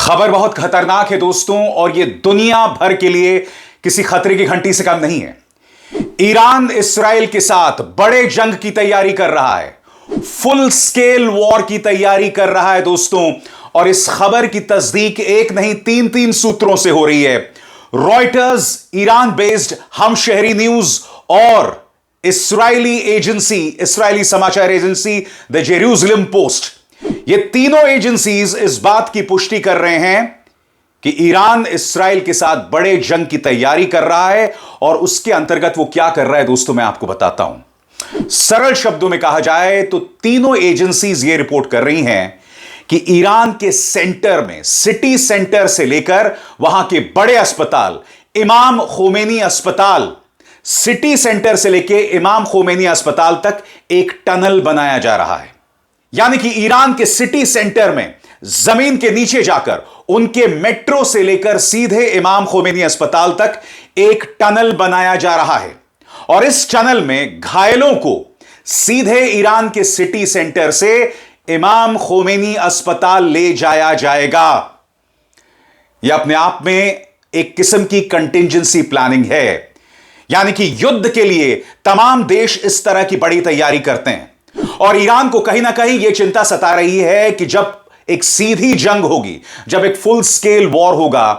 खबर बहुत खतरनाक है दोस्तों, और यह दुनिया भर के लिए किसी खतरे की घंटी से कम नहीं है। ईरान इस्राएल के साथ बड़े जंग की तैयारी कर रहा है, फुल स्केल वॉर की तैयारी कर रहा है दोस्तों। और इस खबर की तस्दीक एक नहीं तीन तीन सूत्रों से हो रही है। रॉयटर्स, ईरान बेस्ड हम शहरी न्यूज और इस्राएली एजेंसी, इस्राएली समाचार एजेंसी द जेरूसलम पोस्ट, ये तीनों एजेंसीज इस बात की पुष्टि कर रहे हैं कि ईरान इस्राएल के साथ बड़े जंग की तैयारी कर रहा है। और उसके अंतर्गत वो क्या कर रहा है दोस्तों, मैं आपको बताता हूं। सरल शब्दों में कहा जाए तो तीनों एजेंसीज ये रिपोर्ट कर रही हैं कि ईरान के सेंटर में, सिटी सेंटर से लेकर वहां के बड़े अस्पताल, इमाम खोमेनी अस्पताल, सिटी सेंटर से लेकर इमाम खोमेनी अस्पताल तक एक टनल बनाया जा रहा है। यानी कि ईरान के सिटी सेंटर में जमीन के नीचे जाकर उनके मेट्रो से लेकर सीधे इमाम खोमेनी अस्पताल तक एक टनल बनाया जा रहा है। और इस टनल में घायलों को सीधे ईरान के सिटी सेंटर से इमाम खोमेनी अस्पताल ले जाया जाएगा। यह अपने आप में एक किस्म की कंटिंजेंसी प्लानिंग है। यानी कि युद्ध के लिए तमाम देश इस तरह की बड़ी तैयारी करते हैं। और ईरान को कहीं ना कहीं यह चिंता सता रही है कि जब एक सीधी जंग होगी, जब एक फुल स्केल वॉर होगा,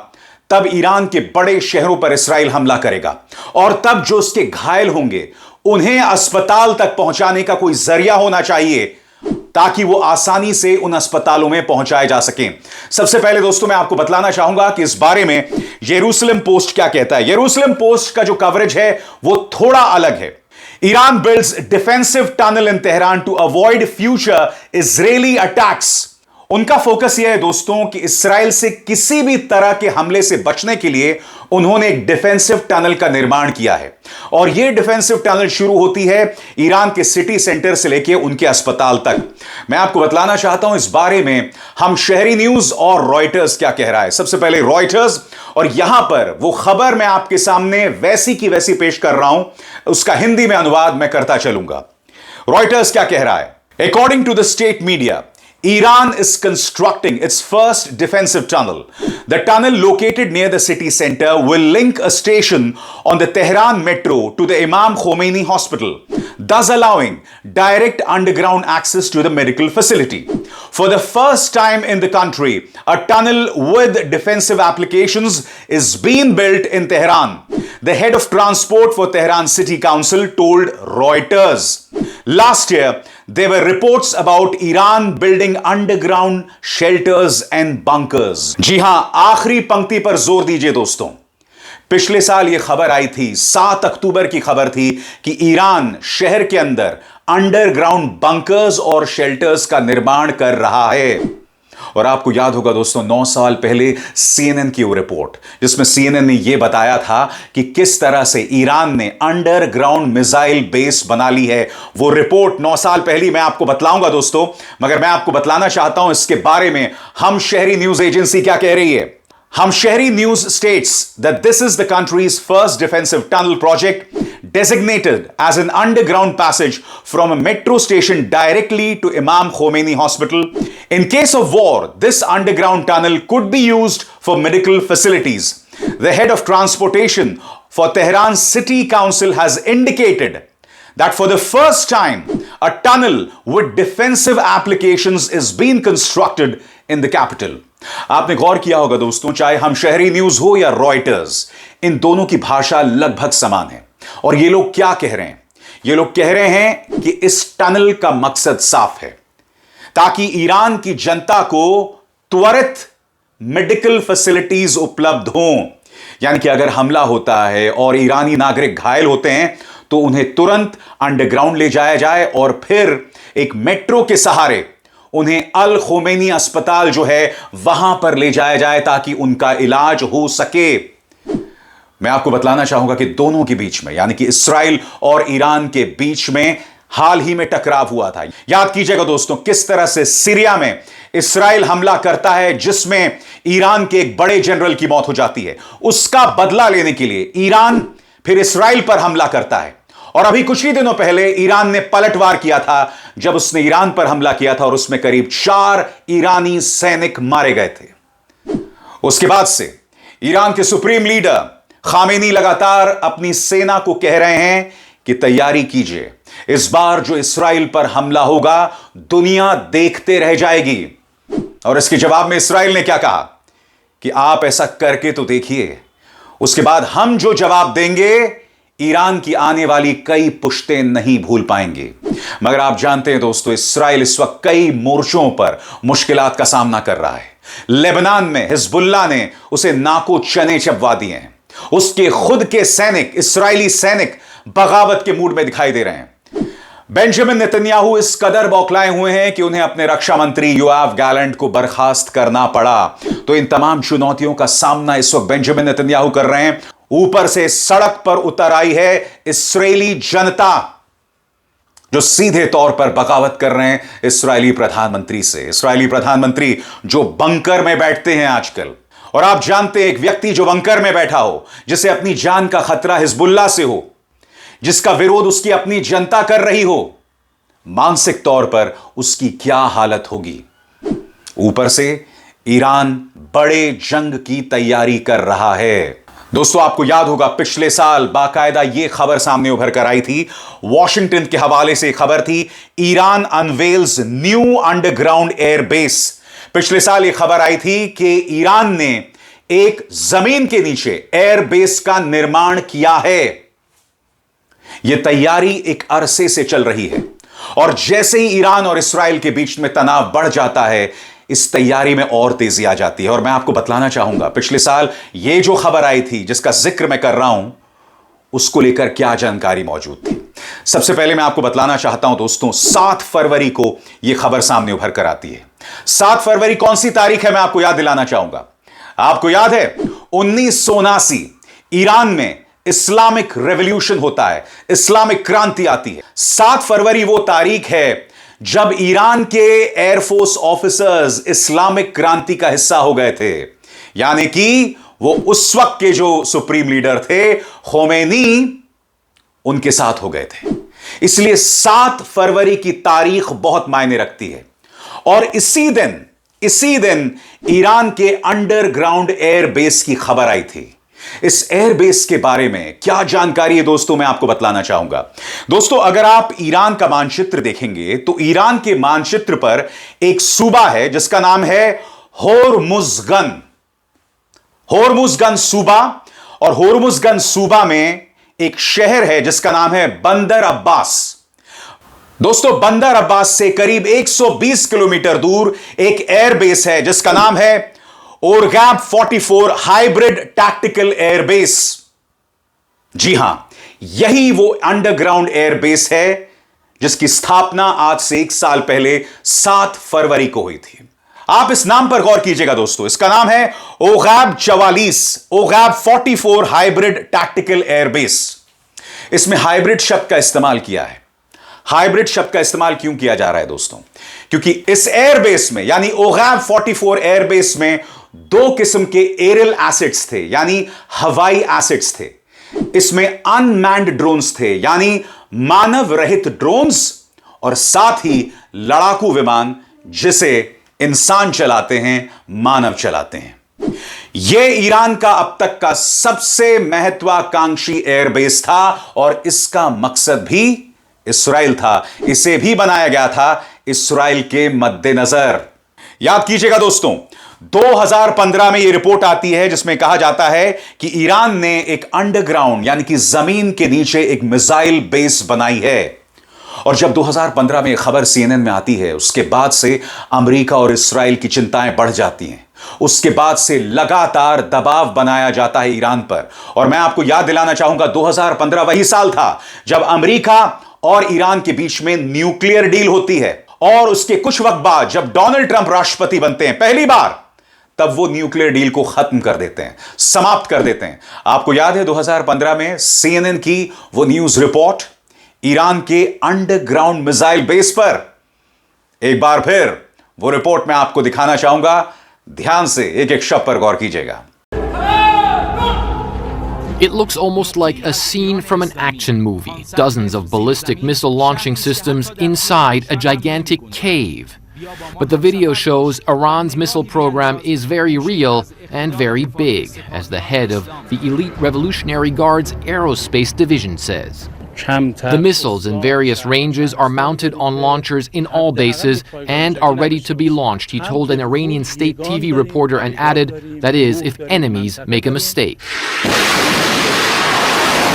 तब ईरान के बड़े शहरों पर इस्राएल हमला करेगा। और तब जो उसके घायल होंगे उन्हें अस्पताल तक पहुंचाने का कोई जरिया होना चाहिए ताकि वो आसानी से उन अस्पतालों में पहुंचाए जा सकें। सबसे पहले दोस्तों मैं आपको बतलाना चाहूंगा कि इस बारे में जेरूसलम पोस्ट क्या कहता है। जेरूसलम पोस्ट का जो कवरेज है वो थोड़ा अलग है। Iran builds defensive tunnel in Tehran to avoid future Israeli attacks. उनका फोकस यह है दोस्तों कि इस्राएल से किसी भी तरह के हमले से बचने के लिए उन्होंने एक डिफेंसिव टनल का निर्माण किया है। और यह डिफेंसिव टनल शुरू होती है ईरान के सिटी सेंटर से लेकर उनके अस्पताल तक। मैं आपको बतलाना चाहता हूं इस बारे में हम शहरी न्यूज और रॉयटर्स क्या कह रहा है। सबसे पहले रॉयटर्स, और यहां पर वो खबर मैं आपके सामने वैसी की वैसी पेश कर रहा हूं, उसका हिंदी में अनुवाद मैं करता चलूंगा। रॉयटर्स क्या कह रहा है। According to the state media, Iran is constructing its first defensive tunnel. The tunnel located near the city center will link a station on the Tehran metro to the Imam Khomeini Hospital, thus allowing direct underground access to the medical facility. For the first time in the country, a tunnel with defensive applications is being built in Tehran, the head of transport for Tehran City Council told Reuters. Last year, there were reports about Iran building underground shelters and bunkers. जी हां, आखिरी पंक्ति पर जोर दीजिए दोस्तों। पिछले साल यह खबर आई थी, 7 अक्टूबर की खबर थी कि ईरान शहर के अंदर अंडरग्राउंड बंकर्स और शेल्टर्स का निर्माण कर रहा है। और आपको याद होगा दोस्तों, 9 साल पहले CNN की वो रिपोर्ट, जिसमें CNN ने यह बताया था कि किस तरह से ईरान ने अंडरग्राउंड मिसाइल बेस बना ली है। वो रिपोर्ट 9 साल पहले मैं आपको बतलाऊंगा दोस्तों, मगर मैं आपको बतलाना चाहता हूं इसके बारे में हम शहरी न्यूज एजेंसी क्या कह रही है। हम शहरी news states that this is the country's first defensive tunnel project designated as an underground passage from a metro station directly to Imam Khomeini Hospital. In case of war, this underground tunnel could be used for medical facilities. The head of transportation for Tehran City Council has indicated that for the first time, a tunnel with defensive applications is being constructed in the capital. आपने गौर किया होगा दोस्तों, चाहे हम शहरी news हो या Reuters, इन दोनों की भाषा लगभग समान है। और ये लोग क्या कह रहे हैं, ये लोग कह रहे हैं कि इस टनल का मकसद साफ है, ताकि ईरान की जनता को त्वरित मेडिकल फैसिलिटीज उपलब्ध हों। यानी कि अगर हमला होता है और ईरानी नागरिक घायल होते हैं तो उन्हें तुरंत अंडरग्राउंड ले जाया जाए और फिर एक मेट्रो के सहारे उन्हें अल खोमेनी अस्पताल जो है वहां पर ले जाया जाए ताकि उनका इलाज हो सके। मैं आपको बतलाना चाहूंगा कि दोनों के बीच में, यानी कि इस्राएल और ईरान के बीच में हाल ही में टकराव हुआ था। याद कीजिएगा दोस्तों, किस तरह से सीरिया में इस्राएल हमला करता है जिसमें ईरान के एक बड़े जनरल की मौत हो जाती है। उसका बदला लेने के लिए ईरान फिर इस्राएल पर हमला करता है। और अभी कुछ ही दिनों पहले ईरान ने पलटवार किया था जब उसने ईरान पर हमला किया था और उसमें करीब 4 ईरानी सैनिक मारे गए थे। उसके बाद से ईरान के सुप्रीम लीडर खामेनी लगातार अपनी सेना को कह रहे हैं कि तैयारी कीजिए, इस बार जो इस्राइल पर हमला होगा दुनिया देखते रह जाएगी। और इसके जवाब में इस्राइल ने क्या कहा कि आप ऐसा करके तो देखिए, उसके बाद हम जो जवाब देंगे ईरान की आने वाली कई पुश्तें नहीं भूल पाएंगे। मगर आप जानते हैं दोस्तों, इस्राइल इस वक्त कई मोर्चों पर मुश्किलात का सामना कर रहा है। लेबनान में हिजबुल्लाह ने उसे नाको चने चबवा दिए हैं। उसके खुद के सैनिक, इस्राएली सैनिक बगावत के मूड में दिखाई दे रहे हैं। बेंजामिन नेतन्याहू इस कदर बौखलाए हुए हैं कि उन्हें अपने रक्षा मंत्री योआव गैलेंट को बर्खास्त करना पड़ा। तो इन तमाम चुनौतियों का सामना इस वक्त बेंजामिन नेतन्याहू कर रहे हैं। ऊपर से सड़क पर उतर आई है इस्राएली जनता, जो सीधे तौर पर बगावत कर रहे हैं इस्राएली प्रधानमंत्री से। इस्राएली प्रधानमंत्री जो बंकर में बैठते हैं आजकल, और आप जानते हैं एक व्यक्ति जो बंकर में बैठा हो, जिसे अपनी जान का खतरा हिजबुल्लाह से हो, जिसका विरोध उसकी अपनी जनता कर रही हो, मानसिक तौर पर उसकी क्या हालत होगी। ऊपर से ईरान बड़े जंग की तैयारी कर रहा है। दोस्तों, आपको याद होगा पिछले साल बाकायदा यह खबर सामने उभर कर आई थी, वॉशिंगटन के हवाले से खबर थी, Iran unveils new underground airbase. पिछले साल यह खबर आई थी कि ईरान ने एक जमीन के नीचे एयरबेस का निर्माण किया है। यह तैयारी एक अरसे से चल रही है, और जैसे ही ईरान और इस्राइल के बीच में तनाव बढ़ जाता है, इस तैयारी में और तेजी आ जाती है। और मैं आपको बतलाना चाहूंगा पिछले साल यह जो खबर आई थी, जिसका जिक्र मैं कर रहा हूं, उसको लेकर क्या जानकारी मौजूद थी। सबसे पहले मैं आपको बतलाना चाहता हूं दोस्तों, 7 फरवरी को यह खबर सामने उभर कर आती है। 7 फरवरी कौन सी तारीख है, मैं आपको याद दिलाना चाहूंगा। आपको याद है 1979 ईरान में इस्लामिक रेवोल्यूशन होता है, इस्लामिक क्रांति आती है। 7 फरवरी वो तारीख है जब ईरान के एयरफोर्स ऑफिसर्स इस्लामिक क्रांति का हिस्सा हो गए थे। यानी कि वो उस वक्त के जो सुप्रीम लीडर थे खोमेनी, उनके साथ हो गए थे। इसलिए 7 फरवरी की तारीख बहुत मायने रखती है। और इसी दिन ईरान के अंडरग्राउंड एयरबेस की खबर आई थी। इस एयरबेस के बारे में क्या जानकारी है दोस्तों, मैं आपको बतलाना चाहूंगा। दोस्तों, अगर आप ईरान का मानचित्र देखेंगे तो ईरान के मानचित्र पर एक सूबा है जिसका नाम है होर्मुजगन। होर्मुजगन सूबा, और होर्मुजगन सूबा में एक शहर है जिसका नाम है बंदर अब्बास। दोस्तों, बंदर अब्बास से करीब 120 किलोमीटर दूर एक एयरबेस है जिसका नाम है ओरगैब 44 हाइब्रिड टैक्टिकल एयरबेस। जी हां, यही वो अंडरग्राउंड एयरबेस है जिसकी स्थापना आज से 1 साल पहले 7 फरवरी को हुई थी। आप इस नाम पर गौर कीजिएगा दोस्तों, इसका नाम है ओगैब 44, ओगैब 44 हाइब्रिड टैक्टिकल एयरबेस। इसमें हाइब्रिड शब्द का इस्तेमाल किया है। हाइब्रिड शब्द का इस्तेमाल क्यों किया जा रहा है दोस्तों? क्योंकि इस एयरबेस में, यानी ओगैब 44 एयरबेस में 2 किस्म के एरियल एसेट्स थे, यानी हवाई एसेट्स थे। इसमें अनमैन्ड ड्रोन्स थे, यानी मानव रहित ड्रोन्स, और साथ ही लड़ाकू विमान जिसे इंसान चलाते हैं, मानव चलाते हैं। यह ईरान का अब तक का सबसे महत्वाकांक्षी एयरबेस था, और इसका मकसद भी इस्राइल था। इसे भी बनाया गया था इस्राइल के मद्देनजर। याद कीजिएगा दोस्तों, 2015 में यह रिपोर्ट आती है जिसमें कहा जाता है कि ईरान ने एक अंडरग्राउंड, यानी कि जमीन के नीचे एक मिसाइल बेस बनाई है। और जब 2015 में यह खबर CNN में आती है, उसके बाद से अमेरिका और इस्राइल की चिंताएं बढ़ जाती हैं। उसके बाद से लगातार दबाव बनाया जाता है ईरान पर। और मैं आपको याद दिलाना चाहूंगा, 2015 वही साल था जब अमेरिका और ईरान के बीच में न्यूक्लियर डील होती है। और उसके कुछ वक्त बाद जब डोनाल्ड ट्रंप राष्ट्रपति बनते हैं पहली बार, तब वो न्यूक्लियर डील को खत्म कर देते हैं, समाप्त कर देते हैं। आपको याद है 2015 में CNN की वो न्यूज रिपोर्ट ईरान के अंडरग्राउंड मिसाइल बेस पर। एक बार फिर वो रिपोर्ट मैं आपको दिखाना चाहूंगा, ध्यान से एक एक शब्द पर गौर कीजिएगा। It looks almost like a scene from an action movie. Dozens of ballistic missile launching systems inside a gigantic cave. But the video shows Iran's missile program is very real and very big, as the head of the Elite Revolutionary Guard's Aerospace Division says. The missiles in various ranges are mounted on launchers in all bases and are ready to be launched, he told an Iranian state TV reporter, and added, that is, if enemies make a mistake.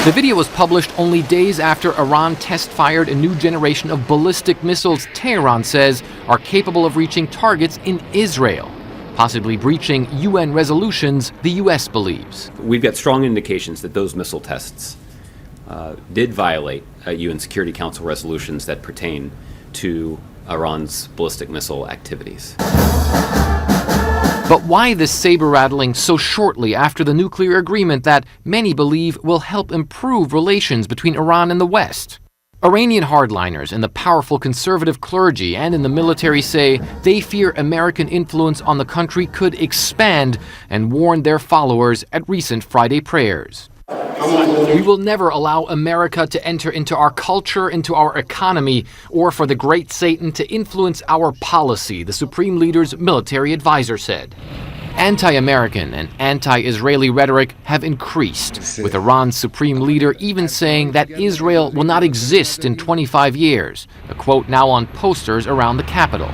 The video was published only days after Iran test-fired a new generation of ballistic missiles Tehran says are capable of reaching targets in Israel, possibly breaching UN resolutions the U.S. believes. We've got strong indications that those missile tests did violate UN Security Council resolutions that pertain to Iran's ballistic missile activities. But why this saber-rattling so shortly after the nuclear agreement that many believe will help improve relations between Iran and the West? Iranian hardliners in the powerful conservative clergy and in the military say they fear American influence on the country could expand and warn their followers at recent Friday prayers. We will never allow America to enter into our culture, into our economy, or for the great Satan to influence our policy, the Supreme Leader's military advisor said. Anti-American and anti-Israeli rhetoric have increased, with Iran's Supreme Leader even saying that Israel will not exist in 25 years, a quote now on posters around the capital.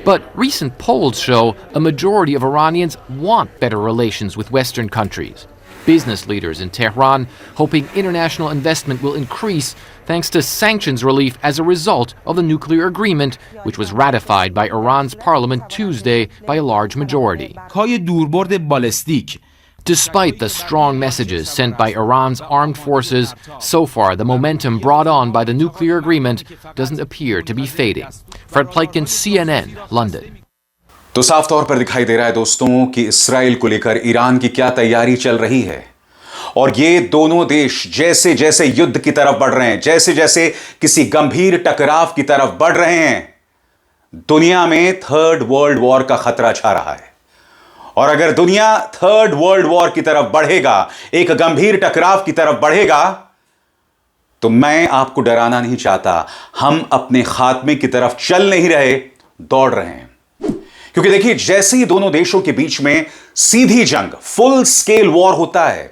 But recent polls show a majority of Iranians want better relations with Western countries. Business leaders in Tehran hoping international investment will increase thanks to sanctions relief as a result of the nuclear agreement, which was ratified by Iran's parliament Tuesday by a large majority. Despite the strong messages sent by Iran's armed forces, so far the momentum brought on by the nuclear agreement doesn't appear to be fading. Fred Pleitgen, CNN, London. तो साफ तौर पर दिखाई दे रहा है दोस्तों कि Israel को लेकर ईरान की क्या तैयारी चल रही है, और ये दोनों देश जैसे जैसे युद्ध की तरफ बढ़ रहे हैं, जैसे जैसे किसी गंभीर टकराव की तरफ बढ़ रहे हैं, दुनिया में थर्ड वर्ल्ड वॉर का खतरा छा रहा है। और अगर दुनिया थर्ड वर्ल्ड वॉर की तरफ बढ़ेगा, एक गंभीर टकराव की तरफ बढ़ेगा, तो मैं आपको डराना नहीं चाहता, हम अपने खात्मे की तरफ चल नहीं रहे, दौड़ रहे हैं। क्योंकि देखिए, जैसे ही दोनों देशों के बीच में सीधी जंग, फुल स्केल वॉर होता है,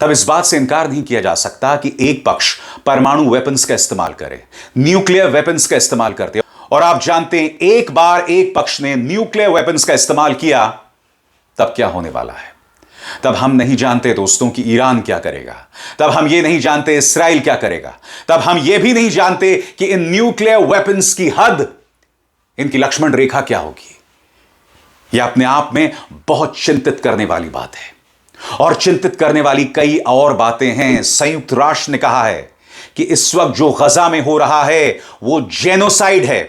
तब इस बात से इनकार नहीं किया जा सकता कि एक पक्ष परमाणु वेपन्स का इस्तेमाल करे, न्यूक्लियर वेपन्स का इस्तेमाल करते हैं। और आप जानते हैं, एक बार एक पक्ष ने न्यूक्लियर वेपन्स का इस्तेमाल किया, तब क्या होने वाला है। तब हम नहीं जानते दोस्तों कि ईरान क्या करेगा, तब हम ये नहीं जानते इस्राइल क्या करेगा, तब हम ये भी नहीं जानते कि इन न्यूक्लियर वेपन्स की हद, इनकी लक्ष्मण रेखा क्या होगी। यह अपने आप में बहुत चिंतित करने वाली बात है, और चिंतित करने वाली कई और बातें हैं। संयुक्त राष्ट्र ने कहा है कि इस वक्त जो गजा में हो रहा है वो जेनोसाइड है,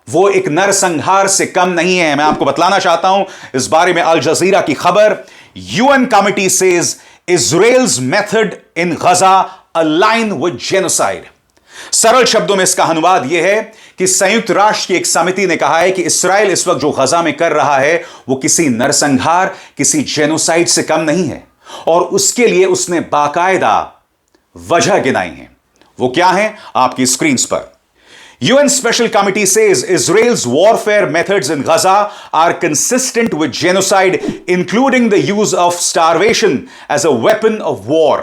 वो एक नरसंहार से कम नहीं है। मैं आपको बतलाना चाहता हूं इस बारे में अल जजीरा की खबर। UN committee says Israel's method in Gaza align with genocide. सरल शब्दों में इसका अनुवाद यह है कि संयुक्त राष्ट्र की एक समिति ने कहा है कि इस्राइल इस वक्त जो गजा में कर रहा है वो किसी नरसंहार, किसी जेनोसाइड से कम नहीं है, और उसके लिए उसने बाकायदा वजह गिनाई है। वो क्या है, आपकी स्क्रीन पर। UN Special Committee says Israel's warfare methods in Gaza are consistent with genocide, including the use of starvation as a weapon of war.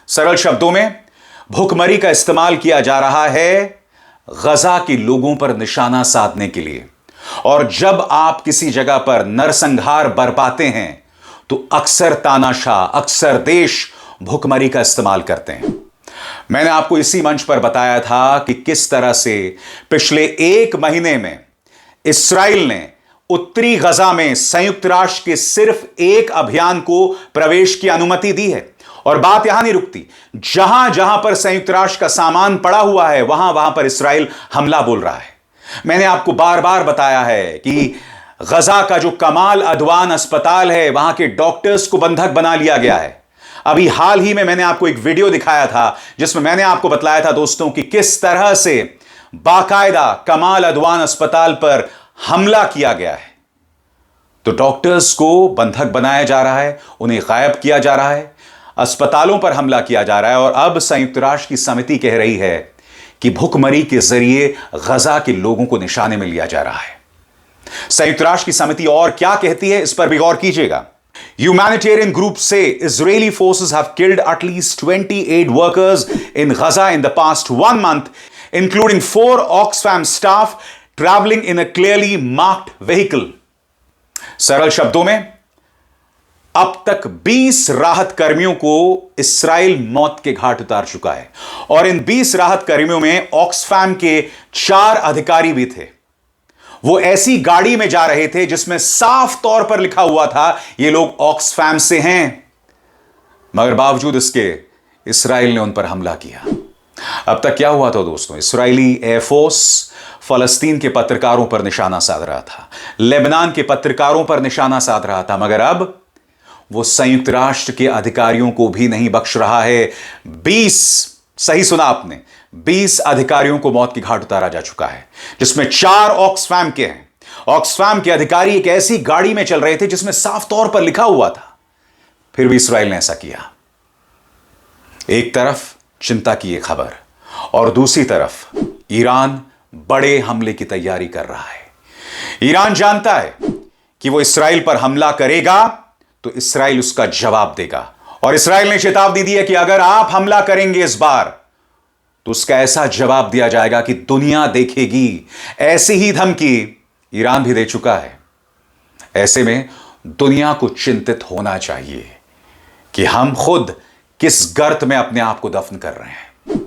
सरल शब्दों में, भूखमरी का इस्तेमाल किया जा रहा है गजा के लोगों पर निशाना साधने के लिए। और जब आप किसी जगह पर नरसंहार बरपाते हैं तो अक्सर तानाशाह, अक्सर देश भूखमरी का इस्तेमाल करते हैं। मैंने आपको इसी मंच पर बताया था कि किस तरह से पिछले एक महीने में इस्राइल ने उत्तरी गजा में संयुक्त राष्ट्र के सिर्फ एक अभियान को प्रवेश की अनुमति दी है। और बात यहां नहीं रुकती, जहां जहां पर संयुक्त राष्ट्र का सामान पड़ा हुआ है वहां वहां पर इस्राइल हमला बोल रहा है। मैंने आपको बार बार बताया है कि गजा का जो कमाल अदवान अस्पताल है, वहां के डॉक्टर्स को बंधक बना लिया गया है। अभी हाल ही में मैंने आपको एक वीडियो दिखाया था जिसमें मैंने आपको बतलाया था दोस्तों कि किस तरह से बाकायदा कमाल अदवान अस्पताल पर हमला किया गया है। तो डॉक्टर्स को बंधक बनाया जा रहा है, उन्हें गायब किया जा रहा है, अस्पतालों पर हमला किया जा रहा है। और अब संयुक्त राष्ट्र की समिति कह रही है कि भूखमरी के जरिए गजा के लोगों को निशाने में लिया जा रहा है। संयुक्त राष्ट्र की समिति और क्या कहती है, इस पर भी गौर कीजिएगा। Humanitarian groups say Israeli forces have killed at least 28 workers in Gaza in the past 1 month, including 4 Oxfam staff traveling in a clearly marked vehicle. सरल शब्दों में, अब तक 20 राहत कर्मियों को इस्राइल मौत के घाट उतार चुका है और इन 20 राहत कर्मियों में ऑक्सफैम के 4 अधिकारी भी थे। वो ऐसी गाड़ी में जा रहे थे जिसमें साफ तौर पर लिखा हुआ था ये लोग ऑक्सफैम से हैं, मगर बावजूद इसके इस्राइल ने उन पर हमला किया। अब तक क्या हुआ था दोस्तों, इस्राइली एयरफोर्स फलस्तीन के पत्रकारों पर निशाना साध रहा था, लेबनान के पत्रकारों पर निशाना साध रहा था, मगर अब वो संयुक्त राष्ट्र के अधिकारियों को भी नहीं बख्श रहा है। 20, सही सुना आपने, 20 अधिकारियों को मौत की घाट उतारा जा चुका है, जिसमें 4 ऑक्सफैम के हैं। ऑक्सफैम के अधिकारी एक ऐसी गाड़ी में चल रहे थे जिसमें साफ तौर पर लिखा हुआ था, फिर भी इस्राइल ने ऐसा किया। एक तरफ चिंता की यह खबर और दूसरी तरफ ईरान बड़े हमले की तैयारी कर रहा है। ईरान जानता है कि वो इस्राइल पर हमला करेगा तो इस्राइल उसका जवाब देगा, और इस्राइल ने चेतावनी दी है कि अगर आप हमला करेंगे इस बार तो उसका ऐसा जवाब दिया जाएगा कि दुनिया देखेगी। ऐसी ही धमकी ईरान भी दे चुका है। ऐसे में दुनिया को चिंतित होना चाहिए कि हम खुद किस गर्त में अपने आप को दफन कर रहे हैं।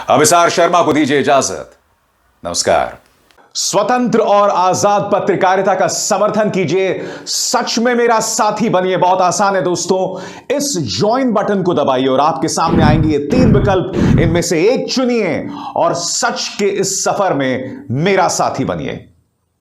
अभिसार शर्मा को दीजिए इजाजत। नमस्कार। स्वतंत्र और आजाद पत्रकारिता का समर्थन कीजिए, सच में मेरा साथी बनिए। बहुत आसान है दोस्तों, इस ज्वाइन बटन को दबाइए और आपके सामने आएंगे ये 3 विकल्प, इनमें से एक चुनिए और सच के इस सफर में मेरा साथी बनिए।